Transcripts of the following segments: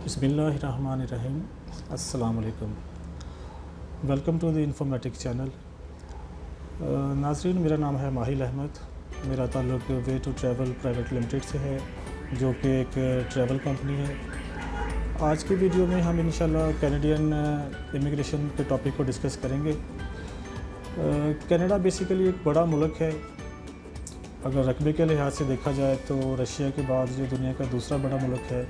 बिस्मिल्लाहिर्रहमानिर्रहीम। अस्सलाम वालेकुम। Welcome to the informatic channel. नाज़रीन, मेरा नाम है माहिल अहमद। मेरा ताल्लुक़ way to travel private limited से है, जो कि एक ट्रैवल कंपनी है। आज की वीडियो में हम इंशाल्लाह कैनेडियन इमिग्रेशन के टॉपिक को डिस्कस करेंगे। कनाडा बेसिकली एक बड़ा मुल्क है। अगर रकबे के लिहाज से देखा जाए तो रशिया के बाद जो दुनिया का दूसरा बड़ा मुल्क है,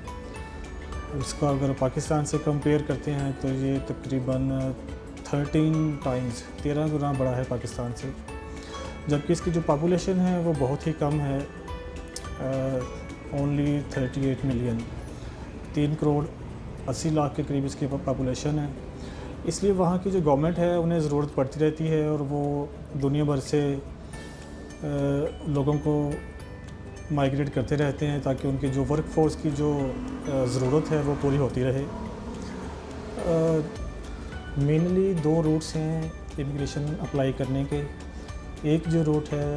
उसका अगर पाकिस्तान से कंपेयर करते हैं तो ये तकरीबन 13 गुना बड़ा है पाकिस्तान से। जबकि इसकी जो पॉपुलेशन है वो बहुत ही कम है, ओनली 38 मिलियन, 3 करोड़ 80 लाख के करीब इसकी पॉपुलेशन है। इसलिए वहाँ की जो गवर्नमेंट है उन्हें ज़रूरत पड़ती रहती है और वो दुनिया भर से लोगों को माइग्रेट करते रहते हैं ताकि उनकी जो वर्क फोर्स की जो ज़रूरत है वो पूरी होती रहे। मेनली 2 रूट्स हैं इमिग्रेशन अप्लाई करने के। एक जो रूट है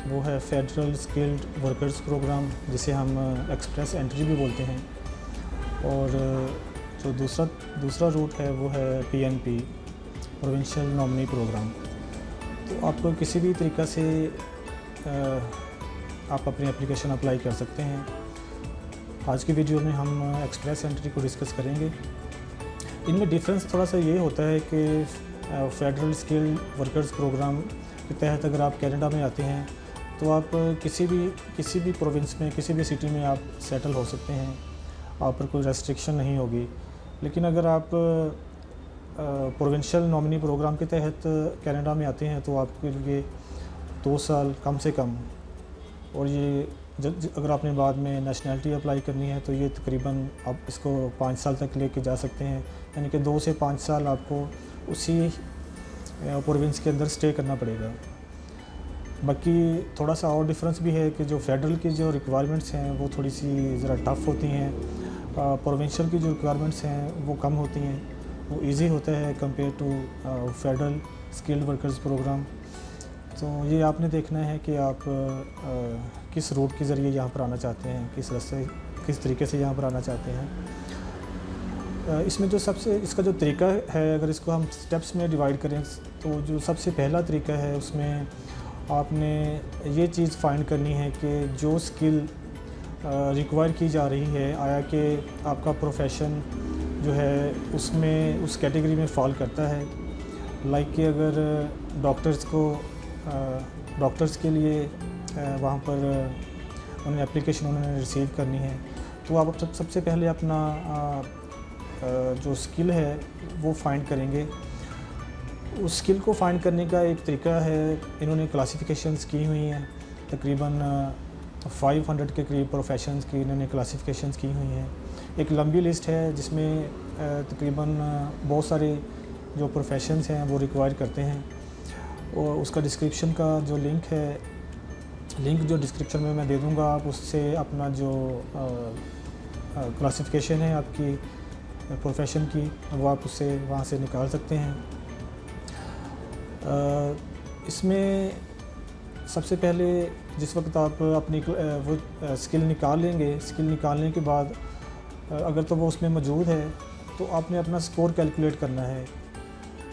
वो है फेडरल स्किल्ड वर्कर्स प्रोग्राम, जिसे हम एक्सप्रेस एंट्री भी बोलते हैं, और जो दूसरा रूट है वो है PNP, प्रोविंशियल नॉमिनी प्रोग्राम। तो आपको किसी भी तरीक़ा से आप अपनी एप्लीकेशन अप्लाई कर सकते हैं। आज की वीडियो में हम एक्सप्रेस एंट्री को डिस्कस करेंगे। इनमें डिफरेंस थोड़ा सा ये होता है कि फेडरल स्किल्ड वर्कर्स प्रोग्राम के तहत अगर आप कनाडा में आते हैं तो आप किसी भी प्रोविंस में, किसी भी सिटी में आप सेटल हो सकते हैं, आप पर कोई रेस्ट्रिक्शन नहीं होगी। लेकिन अगर आप प्रोविंशियल नॉमिनी प्रोग्राम के तहत कनाडा में आते हैं तो आपके लिए 2 साल कम से कम, और ये अगर आपने बाद में नेशनैलिटी अप्लाई करनी है तो ये तकरीबन आप इसको 5 साल तक लेके जा सकते हैं। यानी कि 2 से 5 साल आपको उसी प्रोविंस के अंदर स्टे करना पड़ेगा। बाकी थोड़ा सा और डिफरेंस भी है कि जो फेडरल की जो रिक्वायरमेंट्स हैं वो थोड़ी सी ज़रा टफ़ होती हैं, प्रोविंशियल की जो रिक्वायरमेंट्स हैं वो कम होती हैं, वो इजी होता है compare to federal skilled workers program. तो ये आपने देखना है कि आप किस रूट के ज़रिए यहाँ पर आना चाहते हैं, किस तरीके से यहाँ पर आना चाहते हैं। इसमें जो इसका जो तरीका है, अगर इसको हम स्टेप्स में डिवाइड करें तो जो सबसे पहला तरीका है उसमें आपने ये चीज़ फाइंड करनी है कि जो स्किल रिक्वायर की जा रही है, आया कि आपका प्रोफेशन जो है उसमें उस कैटेगरी में फॉल करता है। लाइक कि अगर डॉक्टर्स के लिए वहाँ पर उन्हें एप्लीकेशन उन्होंने रिसीव करनी है, तो आप सबसे पहले अपना जो स्किल है वो फाइंड करेंगे। उस स्किल को फाइंड करने का एक तरीका है, इन्होंने क्लासिफिकेशंस की हुई हैं, तकरीबन 500 के करीब प्रोफेशंस की इन्होंने क्लासिफिकेशंस की हुई हैं। एक लंबी लिस्ट है जिसमें तकरीबन बहुत सारे जो प्रोफेशंस हैं वो रिक्वायर करते हैं, और उसका डिस्क्रिप्शन का जो लिंक जो डिस्क्रिप्शन में मैं दे दूंगा, आप उससे अपना जो क्लासिफिकेशन है आपकी प्रोफेशन की वो आप उससे वहाँ से निकाल सकते हैं। इसमें सबसे पहले जिस वक्त आप अपनी वो स्किल निकाल लेंगे, स्किल निकालने के बाद अगर तो वो उसमें मौजूद है तो आपने अपना स्कोर कैलकुलेट करना है।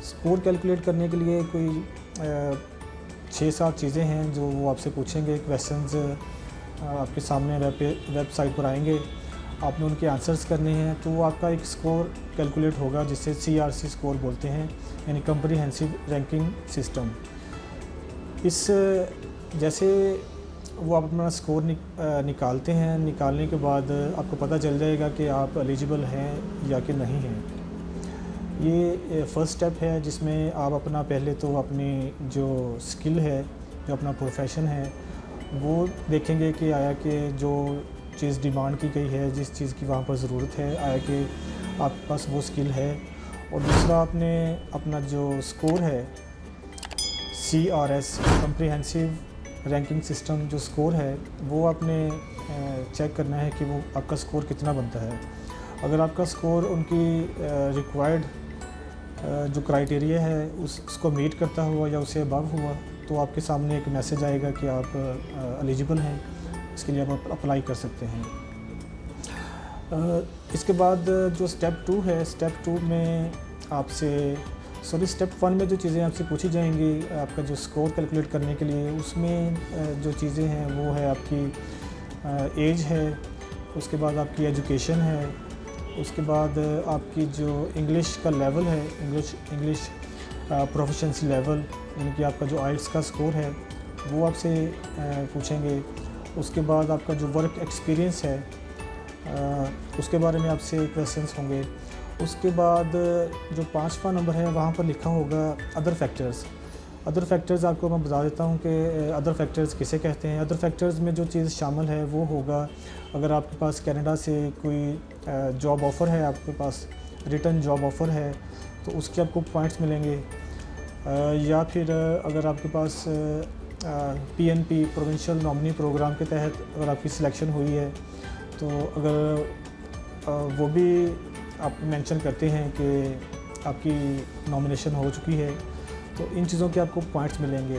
स्कोर कैलकुलेट करने के लिए कोई 6-7 चीज़ें हैं जो वो आपसे पूछेंगे। क्वेश्चंस आपके सामने वेबसाइट पर आएंगे, आपने उनके आंसर्स करने हैं, तो वो आपका एक स्कोर कैलकुलेट होगा जिसे CRC स्कोर बोलते हैं, यानी कम्प्रीहेंसिव रैंकिंग सिस्टम। इस जैसे वो आप अपना स्कोर निकालते हैं, निकालने के बाद आपको पता चल जाएगा कि आप एलिजिबल हैं या कि नहीं हैं। ये फ़र्स्ट स्टेप है जिसमें आप अपना पहले तो अपनी जो स्किल है, जो अपना प्रोफेशन है, वो देखेंगे कि आया कि जो चीज़ डिमांड की गई है, जिस चीज़ की वहाँ पर ज़रूरत है, आया कि आपके पास वो स्किल है। और दूसरा आपने अपना जो स्कोर है CRS कम्प्रीहेंसिव रैंकिंग सिस्टम जो स्कोर है वो आपने चेक करना है कि वो आपका स्कोर कितना बनता है। अगर आपका स्कोर उनकी रिक्वायर्ड जो क्राइटेरिया है उसको मीट करता हुआ या उससे अबव हुआ तो आपके सामने एक मैसेज आएगा कि आप एलिजिबल हैं, इसके लिए आप अप्लाई कर सकते हैं। इसके बाद जो स्टेप 2 है, स्टेप 2 में आपसे स्टेप 1 में जो चीज़ें आपसे पूछी जाएंगी आपका जो स्कोर कैलकुलेट करने के लिए, उसमें जो चीज़ें हैं वो है आपकी एज है, उसके बाद आपकी एजुकेशन है, उसके बाद आपकी जो इंग्लिश का लेवल है, इंग्लिश प्रोफिशिएंसी लेवल, यानी कि आपका जो आइल्स का स्कोर है वो आपसे पूछेंगे। उसके बाद आपका जो वर्क एक्सपीरियंस है उसके बारे में आपसे क्वेश्चंस होंगे। उसके बाद जो 5वां नंबर है वहाँ पर लिखा होगा अदर फैक्टर्स। अदर फैक्टर्स आपको मैं बता देता हूँ कि अदर फैक्टर्स किसे कहते हैं। अदर फैक्टर्स में जो चीज़ शामिल है वो होगा, अगर आपके पास कनाडा से कोई जॉब ऑफ़र है, आपके पास रिटन जॉब ऑफ़र है तो उसके आपको पॉइंट्स मिलेंगे, या फिर अगर आपके पास PNP प्रोविंशियल नॉमिनी प्रोग्राम के तहत अगर आपकी सिलेक्शन हुई है तो अगर वो भी आप मेंशन करते हैं कि आपकी नॉमिनेशन हो चुकी है तो इन चीज़ों के आपको पॉइंट्स मिलेंगे।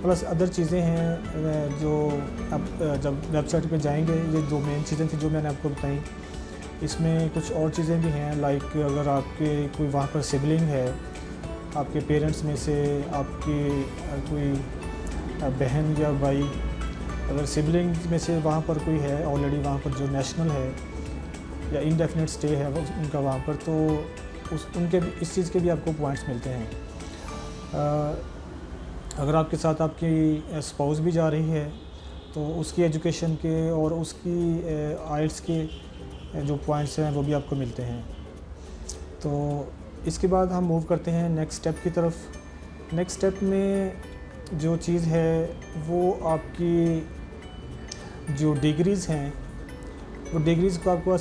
प्लस अदर चीज़ें हैं जो आप जब वेबसाइट पे जाएंगे, ये 2 मेन चीज़ें थी जो मैंने आपको बताई। इसमें कुछ और चीज़ें भी हैं, लाइक अगर आपके कोई वहाँ पर सिबलिंग है, आपके पेरेंट्स में से आपकी कोई बहन या भाई, अगर सिबलिंग में से वहाँ पर कोई है ऑलरेडी वहाँ पर जो नेशनल है या इंडेफिनिट स्टे है उनका वहाँ पर, तो उनके इस चीज़ के भी आपको पॉइंट्स मिलते हैं। अगर आपके साथ आपकी स्पाउस भी जा रही है तो उसकी एजुकेशन के और उसकी आइल्स के जो पॉइंट्स हैं वो भी आपको मिलते हैं। तो इसके बाद हम मूव करते हैं नेक्स्ट स्टेप की तरफ। नेक्स्ट स्टेप में जो चीज़ है वो आपकी जो डिग्रीज़ हैं, वो डिग्रीज़ को आपको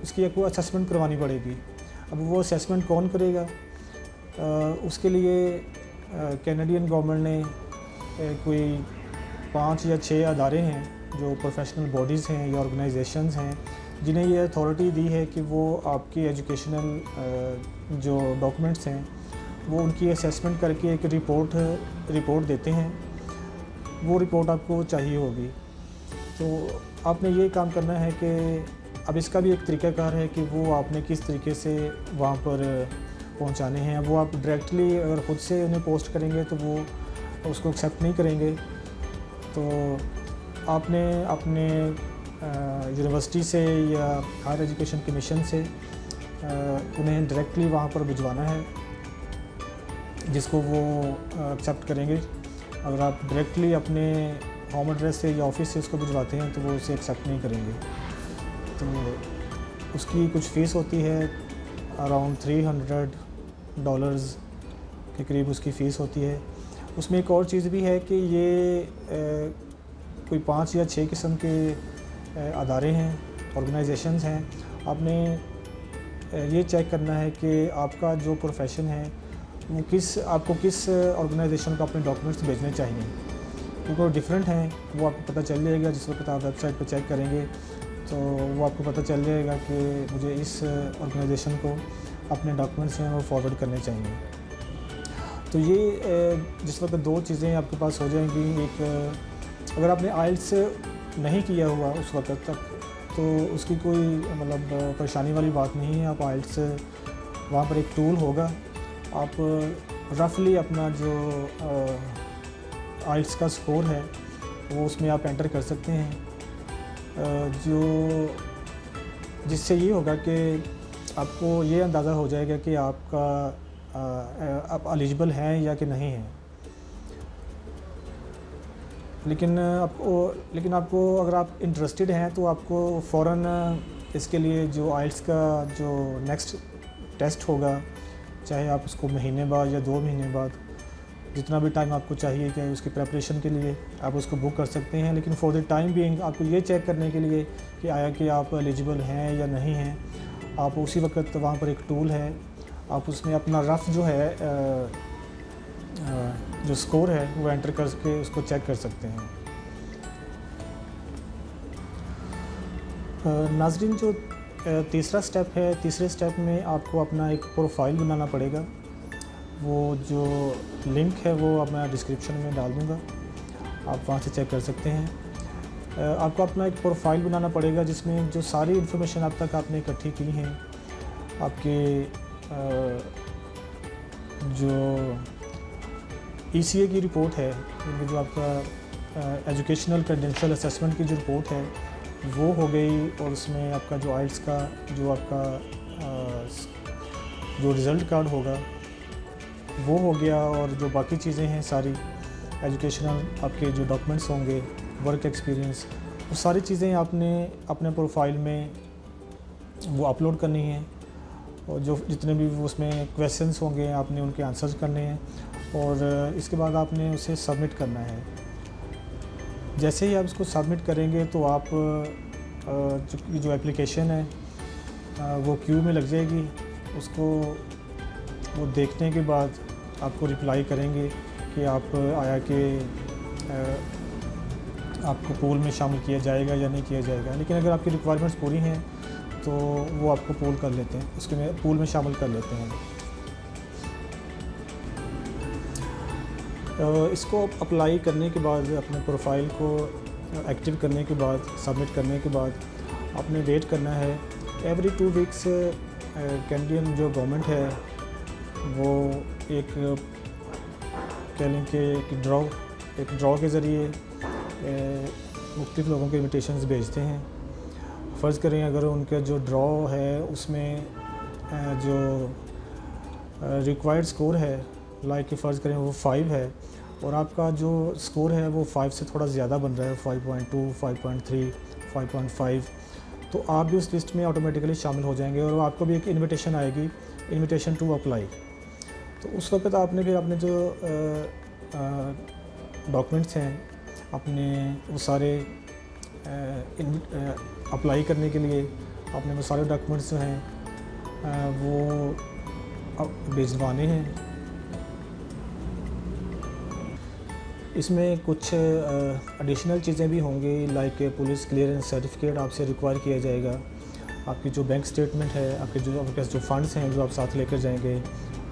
उसकी आपको असेसमेंट करवानी पड़ेगी। अब वो असेसमेंट कौन करेगा? उसके लिए कैनेडियन गवर्नमेंट ने कोई 5 या 6 अदारे हैं जो प्रोफेशनल बॉडीज़ हैं या ऑर्गेनाइजेशंस हैं जिन्हें ये अथॉरिटी दी है कि वो आपकी एजुकेशनल जो डॉक्यूमेंट्स हैं वो उनकी असेसमेंट करके एक रिपोर्ट देते हैं। वो रिपोर्ट आपको चाहिए होगी। तो आपने ये काम करना है कि अब इसका भी एक तरीक़ाकार है कि वो आपने किस तरीके से वहाँ पर पहुँचाने हैं। वो आप डायरेक्टली अगर ख़ुद से उन्हें पोस्ट करेंगे तो वो उसको एक्सेप्ट नहीं करेंगे। तो आपने अपने यूनिवर्सिटी से या हायर एजुकेशन कमीशन से उन्हें डायरेक्टली वहाँ पर भिजवाना है जिसको वो एक्सेप्ट करेंगे। अगर आप डायरेक्टली अपने होम एड्रेस से या ऑफिस से उसको भिजवाते हैं तो वो उसे एक्सेप्ट नहीं करेंगे। तो उसकी कुछ फ़ीस होती है, अराउंड $300 के करीब उसकी फ़ीस होती है। उसमें एक और चीज़ भी है कि ये कोई 5 या 6 किस्म के अदारे हैं, ऑर्गेनाइजेशंस हैं। आपने ये चेक करना है कि आपका जो प्रोफेशन है वो आपको किस ऑर्गेनाइजेशन को अपने डॉक्यूमेंट्स भेजने चाहिए, क्योंकि वो डिफरेंट हैं। वो आपको पता चल जाएगा जिस वक्त आप वेबसाइट पर चेक करेंगे तो वो आपको पता चल जाएगा कि मुझे इस ऑर्गेनाइजेशन को अपने डॉक्यूमेंट्स हैं वो फॉरवर्ड करने चाहिए। तो ये जिस वक्त 2 चीज़ें आपके पास हो जाएंगी। एक, अगर आपने आइल्स नहीं किया हुआ उस वक्त तक तो उसकी कोई मतलब परेशानी वाली बात नहीं है। आप आइल्स वहाँ पर एक टूल होगा, आप रफली अपना जो आइल्स का स्कोर है वो उसमें आप एंटर कर सकते हैं, जो जिससे ये होगा कि आपको ये अंदाज़ा हो जाएगा कि आप एलिजिबल हैं या कि नहीं हैं। लेकिन आपको अगर आप इंटरेस्टेड हैं तो आपको फ़ौरन इसके लिए जो आइल्स का जो नेक्स्ट टेस्ट होगा, चाहे आप उसको महीने बाद या 2 महीने बाद, जितना भी टाइम आपको चाहिए कि उसकी प्रेपरेशन के लिए आप उसको बुक कर सकते हैं। लेकिन फॉर द टाइम बीइंग आपको ये चेक करने के लिए कि आया कि आप एलिजिबल हैं या नहीं हैं, आप उसी वक्त वहाँ पर एक टूल है, आप उसमें अपना रफ़ जो है जो स्कोर है वो एंटर करके उसको चेक कर सकते हैं। नाज़रीन, जो तीसरा स्टेप है, तीसरे स्टेप में आपको अपना एक प्रोफाइल बनाना पड़ेगा। वो जो लिंक है वो अब मैं डिस्क्रिप्शन में डाल दूँगा, आप वहाँ से चेक कर सकते हैं। आपको अपना एक प्रोफाइल बनाना पड़ेगा जिसमें जो सारी इन्फॉर्मेशन अब तक आपने इकट्ठी की हैं, आपके जो ECA की रिपोर्ट है, यानी जो आपका एजुकेशनल क्रेडेंशियल असेसमेंट की जो रिपोर्ट है वो हो गई, और उसमें आपका जो आइल्स का जो आपका जो रिज़ल्ट कार्ड होगा वो हो गया, और जो बाकी चीज़ें हैं सारी एजुकेशनल आपके जो डॉक्यूमेंट्स होंगे, वर्क एक्सपीरियंस, वो सारी चीज़ें आपने अपने प्रोफाइल में वो अपलोड करनी है, और जो जितने भी उसमें क्वेश्चंस होंगे आपने उनके आंसर्स करने हैं, और इसके बाद आपने उसे सबमिट करना है। जैसे ही आप इसको सबमिट करेंगे तो आप जो एप्लीकेशन है वो क्यू में लग जाएगी, उसको वो देखने के बाद आपको रिप्लाई करेंगे कि आप आया कि आपको पूल में शामिल किया जाएगा या नहीं किया जाएगा। लेकिन अगर आपकी रिक्वायरमेंट्स पूरी हैं तो वो आपको पूल कर लेते हैं, उसके में पूल में शामिल कर लेते हैं। इसको अप्लाई करने के बाद, अपने प्रोफाइल को एक्टिव करने के बाद, सबमिट करने के बाद आपने वेट करना है। एवरी 2 वीक्स कैनेडियन जो गवर्नमेंट है वो एक कह लें कि एक ड्रॉ के ज़रिए मुख्तलिफ़ लोगों के इन्विटेशंस भेजते हैं। फ़र्ज़ करें अगर उनका जो ड्रॉ है उसमें जो रिक्वायर्ड स्कोर है, लाइक फ़र्ज़ करें वो 5 है, और आपका जो स्कोर है वो 5 से थोड़ा ज़्यादा बन रहा है, 5.2, 5.3, 5.5, तो आप भी उस लिस्ट में ऑटोमेटिकली शामिल हो जाएंगे, और आपको भी एक इन्विटेशन आएगी, इन्विटेशन टू अप्लाई। तो उस वक्त आपने फिर अपने जो डॉक्यूमेंट्स हैं अपने वो सारे अप्लाई करने के लिए आपने वो सारे डॉक्यूमेंट्स जो हैं वो भिजवाने हैं। इसमें कुछ एडिशनल चीज़ें भी होंगी, लाइक पुलिस क्लियरेंस सर्टिफिकेट आपसे रिक्वायर किया जाएगा। आपकी जो बैंक स्टेटमेंट है, आपके पास जो फंड्स हैं जो आप साथ लेकर जाएंगे,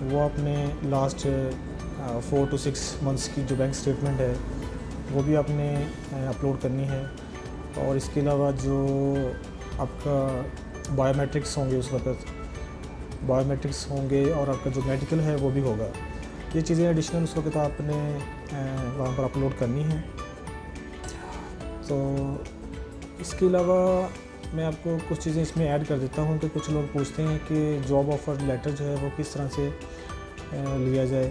वो आपने लास्ट 4 to 6 मंथ्स की जो बैंक स्टेटमेंट है वो भी आपने अपलोड करनी है। और इसके अलावा जो आपका बायोमेट्रिक्स होंगे, उस वक्त बायोमेट्रिक्स होंगे, और आपका जो मेडिकल है वो भी होगा। ये चीज़ें एडिशनल उस वक्त आपने वहाँ पर अपलोड करनी है। तो इसके अलावा मैं आपको कुछ चीज़ें इसमें ऐड कर देता हूँ कि कुछ लोग पूछते हैं कि जॉब ऑफ़र लेटर जो है वो किस तरह से लिया जाए।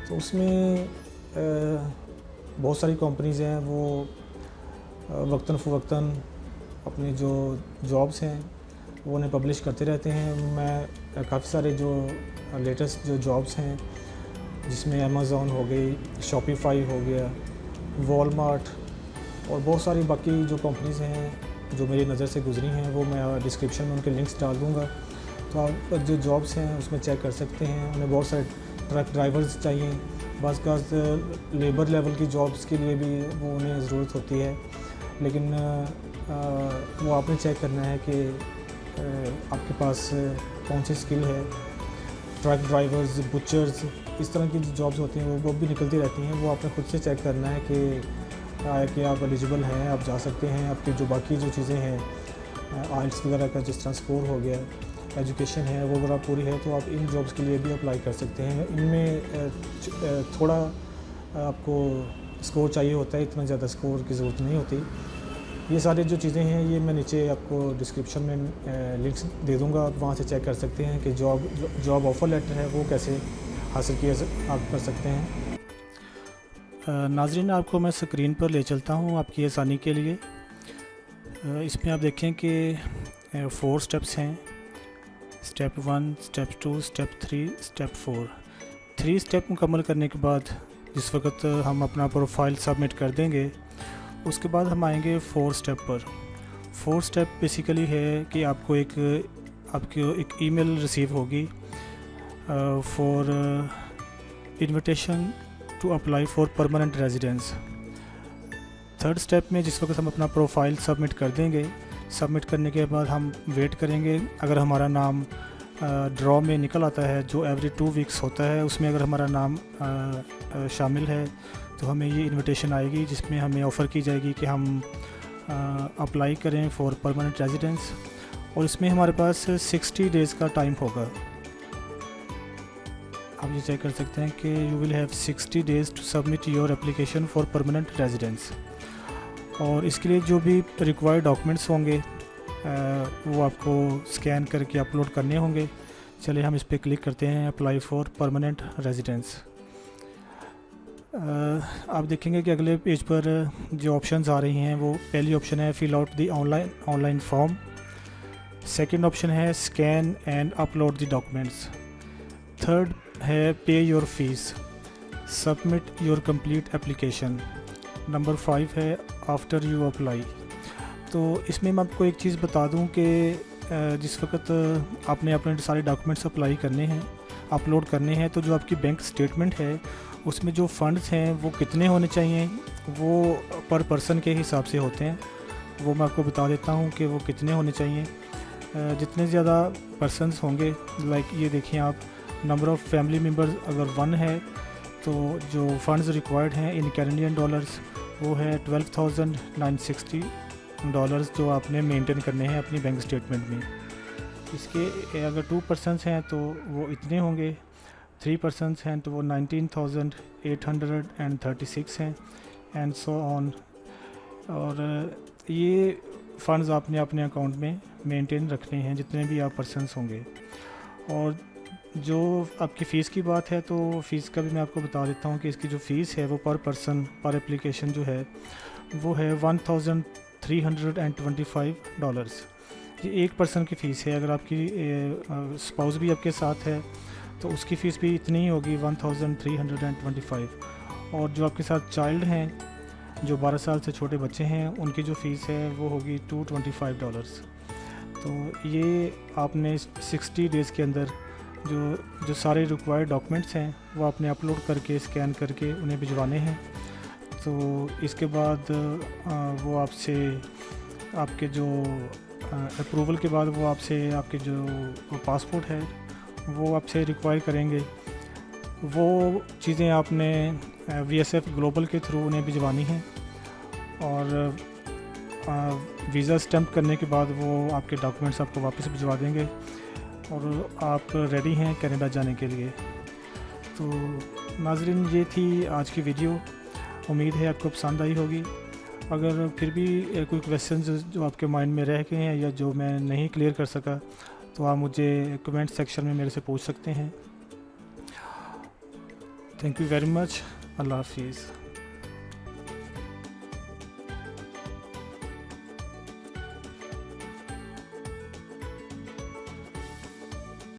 तो उसमें बहुत सारी कंपनीज़ हैं वो वक्तन फ़वक्तन अपनी जो जॉब्स हैं वो उन्हें पब्लिश करते रहते हैं। मैं काफ़ी सारे जो लेटेस्ट जो जॉब्स हैं जिसमें अमेज़ॉन हो गई, शॉपिफाई हो गया, वॉलमार्ट और बहुत सारी बाकी जो कंपनीज़ हैं जो मेरी नज़र से गुजरी हैं वो मैं डिस्क्रिप्शन में उनके लिंक्स डाल दूँगा। तो आप जो जॉब्स हैं उसमें चेक कर सकते हैं। उन्हें बहुत सारे ट्रक ड्राइवर्स चाहिए, बाज़ लेबर लेवल की जॉब्स के लिए भी वो उन्हें ज़रूरत होती है, लेकिन वो आपने चेक करना है कि आपके पास कौन सी स्किल है। ट्रक ड्राइवर्स, बुचर्स, इस तरह की जो जॉब्स होती हैं वो भी निकलती रहती हैं। वो आपने खुद से चेक करना है कि आप एलिजिबल हैं, आप जा सकते हैं। आपकी जो बाकी जो चीज़ें हैं, आइल्स वगैरह का जिस तरह स्कोर हो गया, एजुकेशन है वो अगर आप पूरी है तो आप इन जॉब्स के लिए भी अप्लाई कर सकते हैं। इनमें थोड़ा आपको स्कोर चाहिए होता है, इतना ज़्यादा स्कोर की ज़रूरत नहीं होती। ये सारी जो चीज़ें हैं ये मैं नीचे आपको डिस्क्रिप्शन में लिंक्स दे दूँगा, आप वहाँ से चेक कर सकते हैं कि जॉब ऑफ़र लेटर है वो कैसे हासिल किया आप कर सकते हैं। नाज़रीन, आपको मैं स्क्रीन पर ले चलता हूँ आपकी आसानी के लिए। इसमें आप देखें कि 4 स्टेप्स हैं, step 1, step 2, step 3, step 4। 3 step मुकम्मल करने के बाद जिस वक्त हम अपना प्रोफाइल सबमिट कर देंगे उसके बाद हम आएंगे 4 स्टेप पर। 4 स्टेप बेसिकली है कि आपको एक ईमेल रिसीव होगी for invitation to apply for permanent residence. 3rd step में जिस वक्त हम अपना प्रोफाइल सबमिट कर देंगे, सबमिट करने के बाद हम वेट करेंगे। अगर हमारा नाम ड्रॉ में निकल आता है जो एवरी 2 वीक्स होता है, उसमें अगर हमारा नाम शामिल है तो हमें ये इनविटेशन आएगी जिसमें हमें ऑफ़र की जाएगी कि हम अप्लाई करें फॉर परमानेंट रेजिडेंस, और इसमें हमारे पास 60 डेज़ का टाइम होगा। आप ये चेक कर सकते हैं कि you will have 60 days to submit your application for permanent residence. और इसके लिए जो भी रिक्वायर्ड डॉक्यूमेंट्स होंगे वो आपको स्कैन करके अपलोड करने होंगे। चलिए हम इस पर क्लिक करते हैं, अप्लाई फॉर परमानेंट रेजिडेंस। आप देखेंगे कि अगले पेज पर जो ऑप्शंस आ रही हैं वो पहली ऑप्शन है fill out the online form, second option है scan and upload the documents, third है pay your fees, submit your complete application, number 5 है आफ्टर यू अप्लाई। तो इसमें मैं आपको एक चीज़ बता दूं कि जिस वक्त आपने अपने सारे डॉक्यूमेंट्स अप्लाई करने हैं, अपलोड करने हैं, तो जो आपकी बैंक स्टेटमेंट है उसमें जो फ़ंड्स हैं वो कितने होने चाहिए वो पर पर्सन के हिसाब से होते हैं। वो मैं आपको बता देता हूँ कि वो कितने होने चाहिए। जितने ज़्यादा पर्सनस होंगे, लाइक ये देखिए आप, नंबर ऑफ़ फैमिली मेम्बर्स अगर 1 है तो जो फ़ंड्स रिक्वायर्ड हैं इन कैनेडियन डॉलर्स वो है $12,960 जो आपने मेंटेन करने हैं अपनी बैंक स्टेटमेंट में। इसके अगर 2 पर्सनस हैं तो वो इतने होंगे, 3 पर्सनस हैं तो वो 19,836 हैं, एंड सो ऑन। और ये फ़ंड्स आपने अपने अकाउंट में मेंटेन रखने हैं जितने भी आप पर्सनस होंगे। और जो आपकी फ़ीस की बात है तो फ़ीस का भी मैं आपको बता देता हूँ कि इसकी जो फ़ीस है वो पर पर्सन पर एप्लीकेशन जो है वो है $1,325। ये एक पर्सन की फ़ीस है। अगर आपकी स्पाउस भी आपके साथ है तो उसकी फ़ीस भी इतनी ही होगी, 1325। और जो आपके साथ चाइल्ड हैं, जो 12 साल से छोटे बच्चे हैं, उनकी जो फ़ीस है वो होगी $225। तो ये आपने 60 डेज़ के अंदर जो सारे रिक्वायर्ड डॉक्यूमेंट्स हैं वो आपने अपलोड करके स्कैन करके उन्हें भिजवाने हैं। तो इसके बाद वो आपसे आपके जो अप्रूवल के बाद वो आपसे आपके जो पासपोर्ट है वो आपसे रिक्वायर करेंगे। वो चीज़ें आपने VSF ग्लोबल के थ्रू उन्हें भिजवानी हैं, और वीज़ा स्टैम्प करने के बाद वो आपके डॉक्यूमेंट्स आपको वापस भिजवा देंगे और आप रेडी हैं कनाडा जाने के लिए। तो नाज़रीन, ये थी आज की वीडियो। उम्मीद है आपको पसंद आई होगी। अगर फिर भी कोई क्वेश्चंस जो आपके माइंड में रह गए हैं या जो मैं नहीं क्लियर कर सका तो आप मुझे कमेंट सेक्शन में मेरे से पूछ सकते हैं। Thank you very much. अल्लाह हाफिज़।